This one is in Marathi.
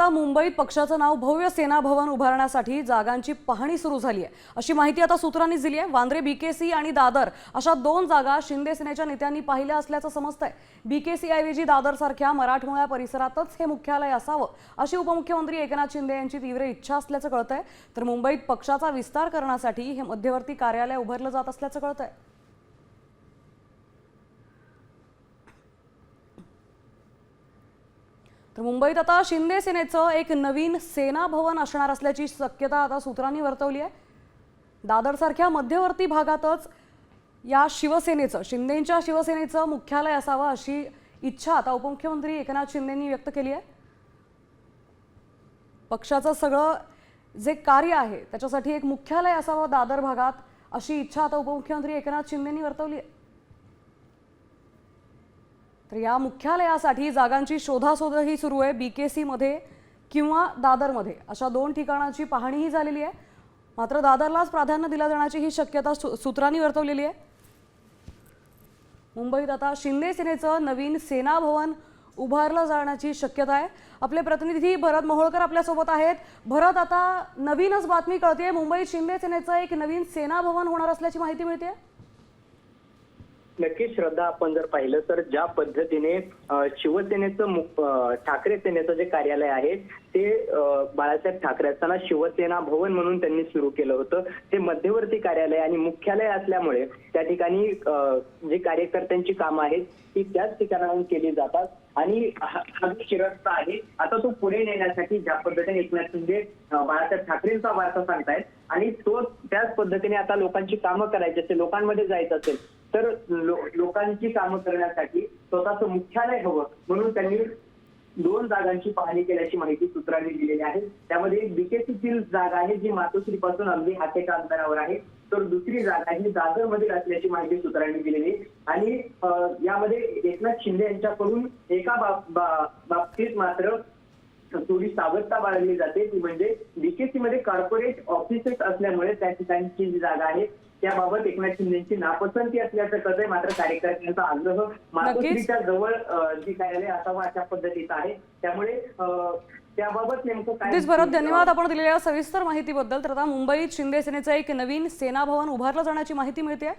आता मुंबईत पक्षाचं नाव भव्य सेना भवन उभारण्यासाठी जागांची पाहणी सुरू झाली आहे, अशी माहिती आता सूत्रांनी दिली आहे। वांद्रे बीकेसी आणि दादर अशा 2 जागा शिंदे सेनेच्या नेत्यांनी पाहिल्या असल्याचं समजतंय। बीकेसी ऐवजी दादर सारख्या मराठमोळ्या परिसरातच हे मुख्यालय असावं अशी उपमुख्यमंत्री एकनाथ शिंदे यांची तीव्र इच्छा असल्याचं कळतंय। तर मुंबईत पक्षाचा विस्तार करण्यासाठी हे मध्यवर्ती कार्यालय उभारलं जात असल्याचं कळतंय। तर मुंबईत आता शिंदे सेनेचं एक नवीन सेना भवन असणार असल्याची शक्यता आता सूत्रांनी वर्तवली आहे। दादर सारख्या मध्यवर्ती भागातच या शिवसेनेचं शिंदेंच्या शिवसेनेचं मुख्यालय असावं अशी इच्छा आता उपमुख्यमंत्री एकनाथ शिंदेंनी व्यक्त केली आहे। पक्षाचं सगळं जे कार्य आहे त्याच्यासाठी एक मुख्यालय असावं दादर भागात अशी इच्छा आता उपमुख्यमंत्री एकनाथ शिंदेंनी वर्तवली आहे। तर या मुख्यालयासाठी जागांची शोधाशोधही सुरू आहे। बीकेसी मध्ये किंवा दादरमध्ये अशा 2 ठिकाणांची पाहणीही झालेली आहे, मात्र दादरलाच प्राधान्य दिलं जाण्याची ही शक्यता सूत्रांनी वर्तवलेली आहे। मुंबईत आता शिंदे सेनेचं नवीन सेना भवन उभारलं जाण्याची शक्यता आहे। आपले प्रतिनिधी भरत मोहोळकर आपल्यासोबत आहेत। भरत, आता नवीनच बातमी कळते, मुंबईत शिंदे सेनेचं एक नवीन सेना भवन होणार असल्याची माहिती मिळते। नक्कीच श्रद्धा, आपण जर पाहिलं तर ज्या पद्धतीने शिवसेनेचं ठाकरे सेनेचं जे कार्यालय आहे ते बाळासाहेब ठाकरे असताना शिवसेना भवन म्हणून त्यांनी सुरू केलं होतं। ते मध्यवर्ती कार्यालय आणि मुख्यालय असल्यामुळे त्या ठिकाणी जे कार्यकर्त्यांची कामं आहेत ती त्याच ठिकाणाहून केली जातात आणि हा जो रस्ता आहे आता तो पुढे नेण्यासाठी ज्या पद्धतीने एकनाथ शिंदे बाळासाहेब ठाकरेंचा वारसा सांगतायत आणि तो त्याच पद्धतीने आता लोकांची कामं करायची असेल, लोकांमध्ये जायचं असेल तर लोकांची कामं करण्यासाठी स्वतःचं मुख्यालय हवं म्हणून त्यांनी 2 जागांची पाहणी केल्याची माहिती सूत्रांनी दिलेली आहे। त्यामध्ये बीकेसीतील जागा आहे जी मातोश्रीपासून अगदी हाकेच्या अंतरावर आहे, तर दुसरी जागा ही दादरमध्ये असल्याची माहिती सूत्रांनी दिलेली आणि यामध्ये एकनाथ शिंदे यांच्याकडून एका बाबतीत मात्र थोडी सावधता बाळगली जाते, ती म्हणजे बीकेसी मध्ये कॉर्पोरेट ऑफिसेस असल्यामुळे त्या ठिकाणची जी जागा आहे त्याबाबत एकनाथ शिंदेची नापसंती असल्याचं कळतंय। मात्र कार्यकर्त्यांचा आग्रह मातोश्रीच्या जवळ जी कार्यालय असावं अशा पद्धतीचं आहे, त्यामुळे त्याबाबत नेमकं काय। भरत, धन्यवाद आपण दिलेल्या सविस्तर माहितीबद्दल। तर आता मुंबईत शिंदे सेनेचं एक नवीन सेना भवन उभारलं जाण्याची माहिती मिळते।